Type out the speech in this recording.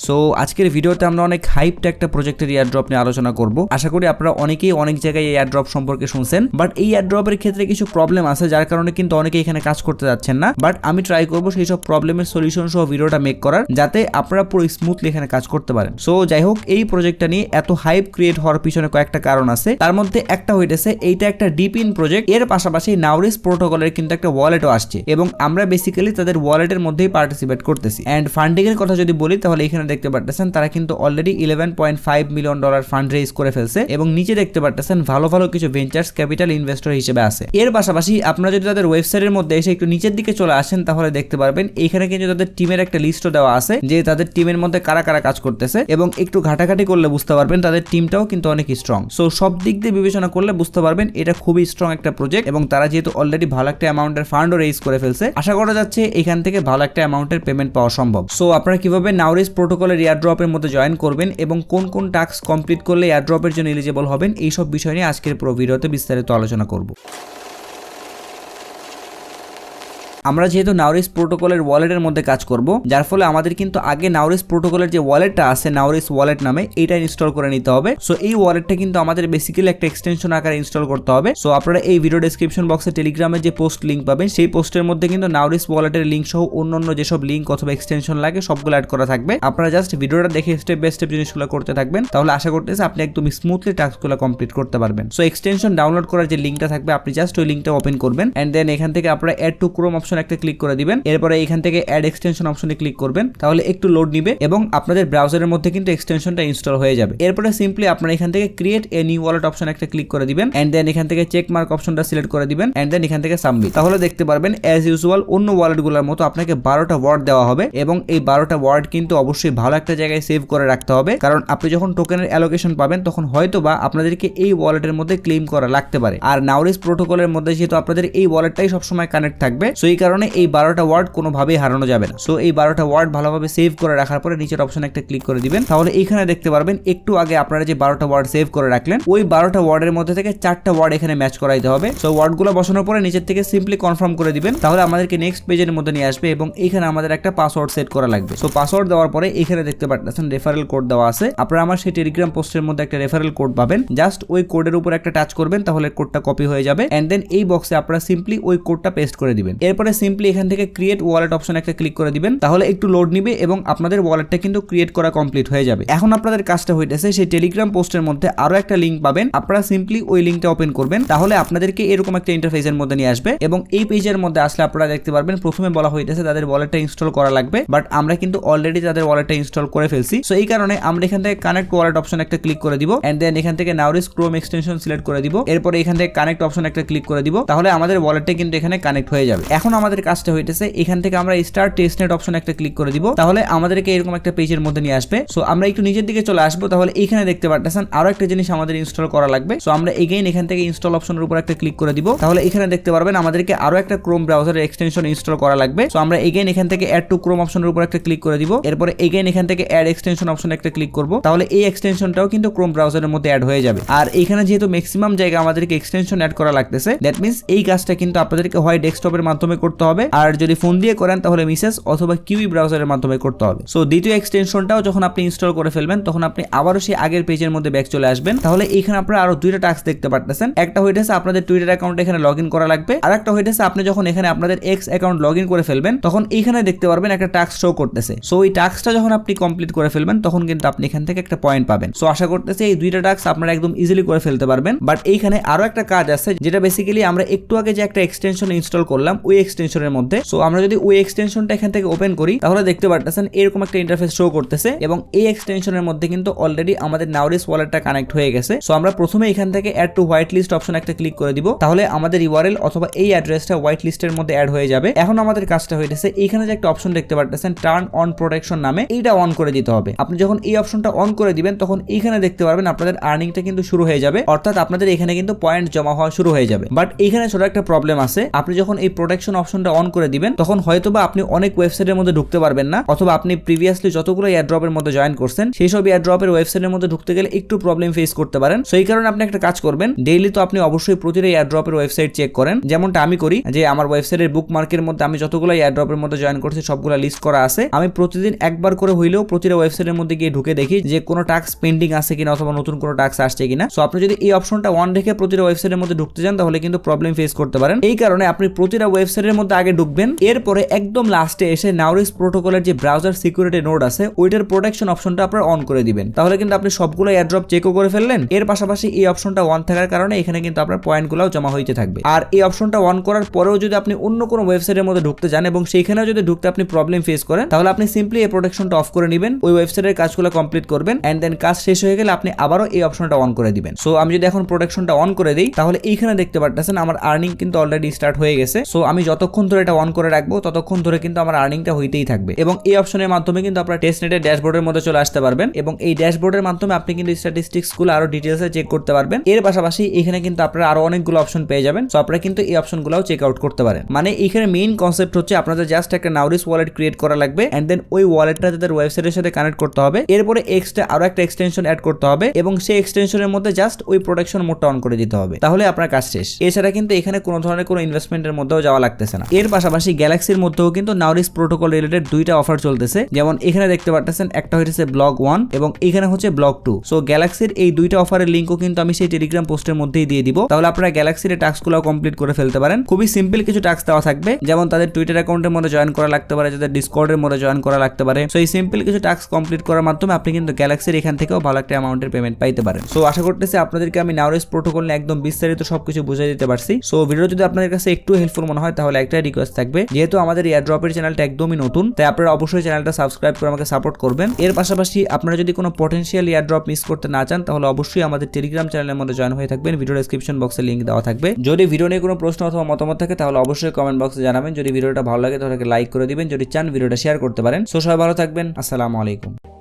So আজকের ভিডিওতে আমরা অনেক হাইপড একটা প্রজেক্টের এয়ারড্রপ নিয়ে আলোচনা করব। আশা করি আপনারা অনেকেই অনেক জায়গায় এই এয়ারড্রপ সম্পর্কে শুনছেন, বাট এই এয়ারড্রপের ক্ষেত্রে কিছু প্রবলেম আছে যার কারণে কিন্তু অনেকেই এখানে কাজ করতে যাচ্ছেন না। বাট আমি ট্রাই করবো সেই সব প্রবলেমের সলিউশন সহ ভিডিওটা মেক করার, যাতে আপনারা পুরো স্মুথলি এখানে কাজ করতে পারেন। সো যাই হোক, এই প্রজেক্টটা নিয়ে এত হাইপ ক্রিয়েট হওয়ার পিছনে কয়েকটা কারণ আছে। তার মধ্যে একটা হইতেছে এইটা একটা ডিপ ইন প্রজেক্ট, এর পাশাপাশি নাউরিস প্রোটোকলের কিন্তু একটা ওয়ালেটও আসছে এবং আমরা বেসিক্যালি তাদের ওয়ালেটের মধ্যেই পার্টিসিপেট করতেছি। এন্ড ফান্ডিং এর কথা যদি বলি তাহলে এখানে দেখতে পারতেছেন তারা কিন্তু অলরেডি $11.5 মিলিয়ন ফান্ড রেজ করে ফেলছে এবং নিচে দেখতে পারতেছেন ভালো ভালো কিছু ভেঞ্চার্স ক্যাপিটাল ইনভেস্টর হিসেবে আছে। এর পাশাপাশি আপনারা যদি তাদের ওয়েবসাইটের মধ্যে এসে একটু নিচের দিকে চলে আসেন তাহলে দেখতে পারবেন এখানে কিন্তু তাদের টিমের একটা লিস্টও দেওয়া আছে, যে তাদের টিমের মধ্যে কারা কারা কাজ করতেছে এবং একটু ঘাটাঘাটি করলে বুঝতে পারবেন তাদের টিমটাও কিন্তু অনেক স্ট্রং। সো সব দিক দিয়ে বিবেচনা করলে বুঝতে পারবেন এটা খুবই স্ট্রং একটা প্রজেক্ট এবং তারা যেহেতু অলরেডি ভালো একটা অ্যামাউন্টের ফান্ডও রেজ করে ফেলছে, আশা করা যাচ্ছে এখান থেকে ভালো একটা অ্যামাউন্টের পেমেন্ট পাওয়া সম্ভব। সো আপনারা কিভাবে নাউরিস প্রোটোকলের এয়ারড্রপের মধ্যে জয়েন করবেন এবং কোন কোন টাস্ক কমপ্লিট করলে এয়ারড্রপের জন্য এলিজিবল হবেন, এইসব বিষয় নিয়ে আজকের পুরো ভিডিওতে বিস্তারিত আলোচনা করব। আমরা যেহেতু নাউরিস প্রোটোকলের ওয়ালেটের মধ্যে কাজ করব, যার ফলে আমাদের কিন্তু আগে নাউরিস প্রোটোকলের যে ওয়ালেটটা আছে নাউরিস ওয়ালেট নামে, এটা ইনস্টল করে নিতে হবে। সো এই ওয়ালেটটা কিন্তু আমাদের বেসিক্যালি একটা এক্সটেনশন আকারে ইনস্টল করতে হবে। সো আপনারা এই ভিডিও ডেসক্রিপশন বক্সে টেলিগ্রামে যে পোস্ট লিংক পাবেন, সেই পোস্টের মধ্যে কিন্তু নাউরিস ওয়ালেটের লিংক সহ অন্যান্য যেসব লিংক অথবা এক্সটেনশন লাগে সবগুলো অ্যাড করা থাকবে। আপনারা জাস্ট ভিডিওটা দেখে স্টেপ বাই স্টেপ জিনিসগুলো করতে থাকবেন, তাহলে আশা করতেছি আপনি একদম স্মুথলি টাস্কগুলো কমপ্লিট করতে পারবেন। সো এক্সটেনশন ডাউনলোড করার যে লিংকটা থাকবে আপনি জাস্ট ওই লিংকটা ওপেন করবেন এন্ড দেন এখান থেকে আপনারা অ্যাড টু ক্রোম অপশন একটা ক্লিক করে দিবেন। এরপরে এখান থেকে অ্যাড এক্সটেনশন অপশনে ক্লিক করবেন, তাহলে একটু লোড নিবে এবং আপনাদের ব্রাউজারের মধ্যে কিন্তু এক্সটেনশনটা ইনস্টল হয়ে যাবে। এরপরে সিম্পলি আপনারা এখান থেকে create a new wallet option একটা ক্লিক করে দিবেন এন্ড দেন এখান থেকে চেক মার্ক অপশনটা সিলেক্ট করে দিবেন এন্ড দেন এখান থেকে সাবমিট। তাহলে দেখতে পারবেন অ্যাজ ইউজুয়াল অন্য ওয়ালেটগুলোর মতো আপনাকে 12টা ওয়ার্ড দেওয়া হবে এবং এই 12টা ওয়ার্ড কিন্তু অবশ্যই ভালো একটা জায়গায় সেভ করে রাখতে হবে, কারণ আপনি যখন টোকেনের অ্যালোকেশন পাবেন তখন হয়তোবা আপনাদেরকে এই ওয়ালেটের মধ্যে ক্লেম করা লাগতে পারে। আর নাউরিস প্রোটোকলের মধ্যে যেহেতু আপনাদের এই ওয়ালেটটাই সবসময় কানেক্ট থাকবে, সো এই কারণে এই 12টা ওয়ার্ড কোনোভাবেই হারানো যাবে না। সো এই 12টা ওয়ার্ড ভালোভাবে সেভ করে রাখার পরে নিচের অপশনে একটা ক্লিক করে দিবেন, তাহলে এইখানে দেখতে পারবেন একটু আগে আপনারা যে 12টা ওয়ার্ড সেভ করে রাখলেন ওই 12টা ওয়ার্ডের মধ্যে থেকে 4টা ওয়ার্ড এখানে ম্যাচ করাইতে হবে। সো ওয়ার্ডগুলো বসানোর পরে নিচের থেকে সিম্পলি কনফার্ম করে দিবেন, তাহলে আমাদেরকে নেক্সট পেজের মধ্যে নিয়ে আসবে এবং এইখানে আমাদের একটা পাসওয়ার্ড সেট করা লাগবে। সো পাসওয়ার্ড দেওয়ার পরে এখানে দেখতে পাচ্ছেন রেফারেল কোড দেওয়া আছে। আপনারা আমার সেই টেলিগ্রাম পোস্টের মধ্যে একটা রেফারেল কোড পাবেন, জাস্ট ওই কোডের উপর একটা টাচ করবেন তাহলে কোডটা কপি হয়ে যাবে এন্ড দেন এই বক্সে আপনারা সিম্পলি ওই কোডটা পেস্ট করে দিবেন। এরপরে সিম্পলি এখান থেকে ক্রিয়েট ওয়ালেট অপশন একটা ক্লিক করে দিবেন, তাহলে একটু লোড নিবে এবং আপনাদের ওয়ালেটটা কিন্তু ক্রিয়েট করা কমপ্লিট হয়ে যাবে। এখন আপনাদের কাজটা হইতেছে সেই টেলিগ্রাম পোস্টের মধ্যে আরো একটা লিংক পাবেন, আপনারা সিম্পলি ওই লিংকটা ওপেন করবেন, তাহলে আপনাদেরকে এরকম একটা ইন্টারফেসের মধ্যে নিয়ে আসবে এবং এই পেজের মধ্যে আসলে আপনারা দেখতে পারবেন প্রথমে বলা হইতেছে তাদের ওয়ালেটটা ইনস্টল করা লাগবে, বাট আমরা কিন্তু অলরেডি তাদের ওয়ালেটটা ইনস্টল করে ফেলছি। সো এই কারণে আমরা এখান থেকে কানেক্ট ওয়ালেট অপশন একটা ক্লিক করে দিব এন্ড দেন এখান থেকে নাউরিস ক্রোম এক্সটেনশন সিলেক্ট করে দিব। এরপরে এখান থেকে কানেক্ট অপশন একটা ক্লিক করে দিব, তাহলে আমাদের ওয়ালেটটা কিন্তু এখানে কানেক্ট হয়ে যাবে। এখন আমাদের কাজটা হইতেছে এখান থেকে আমরা স্টার্ট টেস্টনেট অপশন একটা ক্লিক করে দিব, তাহলে আমাদেরকে এরকম একটা পেজের মধ্যে নিয়ে আসবে। সো আমরা একটু নিচের দিকে চলে আসবো, তাহলে এখানে দেখতে পাচ্ছেন আরো একটা জিনিস আমাদের ইনস্টল করা লাগবে। সো আমরা এগেইন এখান থেকে ইনস্টল অপশনের উপর একটা ক্লিক করে দিব, তাহলে এখানে দেখতে পারবেন আমাদেরকে আরো একটা ক্রোম ব্রাউজারের এক্সটেনশন ইনস্টল করা লাগবে। সো আমরা এগেইন এখান থেকে অ্যাড টু ক্রোম অপশনের উপর একটা ক্লিক করে দিব, এরপরে এগেইন এখান থেকে অ্যাড এক্সটেনশন অপশন একটা ক্লিক করব, তাহলে এই এক্সটেনশনটাও কিন্তু ক্রোম ব্রাউজারের মধ্যে অ্যাড হয়ে যাবে। আর এখানে যেহেতু ম্যাক্সিমাম জায়গা আমাদেরকে এক্সটেনশন অ্যাড করা লাগতেছে, দ্যাট মিন্স এই কাজটা কিন্তু আপনাদেরকে হয় ডেস্কটপের মাধ্যমে করতে হবে, আর যদি ফোন দিয়ে করেন তাহলে মিসেস অথবা কিউই ব্রাউজারের মাধ্যমে করতে হবে। সো দ্বিতীয় এক্সটেনশনটাও যখন আপনি ইনস্টল করে ফেলবেন তখন আপনি আবারও সেই আগের পেজের মধ্যে ব্যাক চলে আসবেন, তাহলে এখানে আপনারা আরো দুইটা টাস্ক দেখতে পাচ্ছেন। একটা হইতেছে আপনাদের টুইটার অ্যাকাউন্ট এখানে লগইন করা লাগবে, আর একটা হইতেছে আপনি যখন এখানে আপনাদের এক্স অ্যাকাউন্ট লগইন করে ফেলবেন তখন এইখানে দেখতে পারবেন একটা টাস্ক শো করতেছে। সো এই টাস্কটা যখন আপনি কমপ্লিট করে ফেলবেন তখন কিন্তু আপনি এখান থেকে একটা পয়েন্ট পাবেন। সো আশা করতেছি এই দুইটা টাস্ক আপনারা একদম ইজিলি করে ফেলতে পারবেন। বাট এইখানে আরো একটা কাজ আছে যেটা বেসিক্যালি আমরা একটু আগে যে একটা এক্সটেনশন ইনস্টল করলাম ওই এক্সটেনশনের মধ্যে। সো আমরা যদি ওই এক্সটেনশনটা এখান থেকে ওপেন করি তাহলে দেখতে পাচ্ছেন এরকম একটা ইন্টারফেস শো করতেছে এবং এই এক্সটেনশনের মধ্যে কিন্তু অলরেডি আমাদের নাউরিস ওয়ালেটটা কানেক্ট হয়ে গেছে। সো আমরা প্রথমে এখান থেকে add to white list option একটা ক্লিক করে দিব, তাহলে আমাদের ইউআরএল অথবা এই অ্যাড্রেসটা হোয়াইট লিস্টের মধ্যে অ্যাড হয়ে যাবে। এখন আমাদের কাজটা হইতেছে এখানে যে একটা অপশন দেখতে পাচ্ছেন টার্ন অন প্রোটেকশন নামে, এইটা অন করে দিতে হবে। আপনি যখন এই অপশনটা অন করে দিবেন তখন এইখানে দেখতে পারবেন আপনাদের আর্নিংটা কিন্তু শুরু হয়ে যাবে, অর্থাৎ আপনাদের এখানে কিন্তু পয়েন্ট জমা হওয়া শুরু হয়ে যাবে। বাট এইখানে ছোট একটা প্রবলেম আছে, আপনি যখন এই প্রোটেকশন অপশনটা অন করে দিবেন তখন হয়তোবা আপনি অনেক ওয়েবসাইটের মধ্যে ঢুকতে পারবেন না, অথবা আপনি প্রিভিয়াসলি যতগুলো এয়ারড্রপের মধ্যে জয়েন করছেন সেই সব এয়ারড্রপের ওয়েবসাইটের মধ্যে ঢুকতে গেলে একটু প্রবলেম ফেস করতে পারেন। সেই কারণে আপনি একটা কাজ করবেন, ডেইলি তো আপনি অবশ্যই প্রতিটা এয়ারড্রপের ওয়েবসাইট চেক করেন, যেমনটা আমি করি যে আমার ওয়েবসাইটের বুকমার্কের মধ্যে আমি যতগুলো এয়ারড্রপের মধ্যে জয়েন করছি সবগুলো লিস্ট করা আছে। আমি প্রতিদিন একবার করে হইলেও প্রতিটা ওয়েবসাইটের মধ্যে গিয়ে ঢুকে দেখি যে কোনো টাস্ক পেন্ডিং আছে কিনা অথবা নতুন কোনো টাস্ক আসছে কিনা। সো আপনি যদি এই অপশনটা অন রেখে প্রতিটা ওয়েবসাইটের মধ্যে ঢুকতে যান তাহলে কিন্তু প্রবলেম ফেস করতে পারেন। এই কারণে আপনি প্রতিটা ওয়েবসাইটের মধ্যে আগে ঢুকবেন, এরপরে একদম লাস্টে এসে নাউরিস প্রোটোকলের যে ব্রাউজার সিকিউরিটি নোড আছে ওইটার প্রোটেকশন অপশনটা আপনারা অন করে দিবেন। তাহলে কিন্তু আপনি সবগুলো এয়ারড্রপ চেকও করে ফেললেন, এর পাশাপাশি এই অপশনটা অন থাকার কারণে এখানে কিন্তু আপনার পয়েন্টগুলোও জমা হইতে থাকবে। আর এই অপশনটা অন করার পরেও যদি আপনি অন্য কোনো ওয়েবসাইটের মধ্যে ঢুকতে যান এবং সেইখানেও যদি ঢুকতে আপনি প্রবলেম ফেস করেন তাহলে আপনি সিম্পলি এই প্রোটেকশনটা অফ করে নেবেন, ওই ওয়েবসাইটের কাজগুলো কমপ্লিট করবেন এন্ড দেন কাজ শেষ হয়ে গেলে আপনি আবারও এই অপশনটা অন করে দিবেন। সো আমি যদি এখন প্রোটেকশনটা অন করে দিই তাহলে এইখানে দেখতে পাচ্ছেন আমার আর্নিং কিন্তু অলরেডি স্টার্ট হয়ে গেছে। সো আমি যতক্ষণ ধরে এটা অন করে রাখবো ততক্ষণ ধরে কিন্তু আমার আর্নিংটা হইতেই থাকবে এবং এই অপশনের মাধ্যমে কিন্তু আপনারা টেস্টনেটের ড্যাশবোর্ডের মধ্যে চলে আসতে পারবেন এবং এই ড্যাশবোর্ডের মাধ্যমে আপনি কিন্তু স্ট্যাটিস্টিক্স গুলো আরো ডিটেইলসে চেক করতে পারবেন। এর পাশাপাশি এখানে কিন্তু আপনারা আরো অনেকগুলো অপশন পেয়ে যাবেন। সো আপনারা কিন্তু এই অপশনগুলোও চেক আউট করতে পারেন। মানে এখানে মেইন কনসেপ্ট হচ্ছে আপনাদের জাস্ট একটা নাউরিস ওয়ালেট ক্রিয়েট করা লাগবে এন্ড দেন ওই ওয়ালেটটা তাদের ওয়েবসাইটের সাথে কানেক্ট করতে হবে, এরপরে এক্সট্রা আরো একটা এক্সটেনশন অ্যাড করতে হবে এবং সেই এক্সটেনশনের মধ্যে জাস্ট ওই প্রোটেকশন মোডটা অন করে দিতে হবে, তাহলে আপনার কাজ শেষ। এছাড়া কিন্তু এখানে কোনো ধরনের কোনো ইনভেস্টমেন্টের মধ্যেও যাওয়া লাগতেছে না। এর পাশাপাশি গ্যালাক্সির মধ্যেও কিন্তু নাউরিস প্রোটোকল রিলেটেড দুইটা অফার চলতেছে, যেমন এখানে দেখতে পাচ্ছেন একটা হচ্ছে ব্লগ 1 এবং এখানে হচ্ছে ব্লগ 2। সো গ্যালাক্সির এই দুইটা অফারের লিংকও কিন্তু আমি সেই টেলিগ্রাম পোস্টের মধ্যেই দিয়ে দিব, তাহলে আপনারা গ্যালাক্সির এই টাস্কগুলো কমপ্লিট করে ফেলতে পারেন। খুবই সিম্পল কিছু টাস্ক দেওয়া থাকবে, যেমন তাদের টুইটার অ্যাকাউন্টের মধ্যে জয়েন করা লাগতে পারে, যাদের ডিসকর্ডের মধ্যে জয়েন করা লাগতে পারে। সো এই সিম্পল কিছু টাস্ক কমপ্লিট করার মাধ্যমে আপনি কিন্তু গ্যালাক্সির এখান থেকেও ভালো একটা অ্যামাউন্টের পেমেন্ট পাইতে পারেন। সো আশা করতেছি আপনাদেরকে আমি নাউরিস প্রোটোকল নিয়ে একদম বিস্তারিত সবকিছু বুঝিয়ে দিতে পারছি। সো ভিডিও যদি আপনাদের কাছে একটু হেল্পফুল মনে হয় তাহলে একটা রিকোয়েস্ট থাকবে, যেহেতু আমাদের এয়ারড্রপের চ্যানেলটা একদমই নতুন তাই আপনারা অবশ্যই চ্যানেলটা সাবস্ক্রাইব করে আমাকে সাপোর্ট করবেন। এর পাশাপাশি আপনারা যদি কোনো পটেনশিয়াল এয়ারড্রপ মিস করতে না চান তাহলে অবশ্যই আমাদের টেলিগ্রাম চ্যানেলের মধ্যে জয়েন হয়ে থাকবেন, ভিডিও ডেসক্রিপশন বক্সে লিংক দেওয়া থাকবে। যদি ভিডিও নিয়ে কোনো প্রশ্ন অথবা মতামত থাকে তাহলে অবশ্যই কমেন্ট বক্সে জানাবেন। যদি ভিডিওটা ভালো লাগে তাহলে লাইক করে দিবেন, যদি চান ভিডিওটা শেয়ার করতে পারেন। সো সবাই ভালো থাকবেন, আসসালামু আলাইকুম।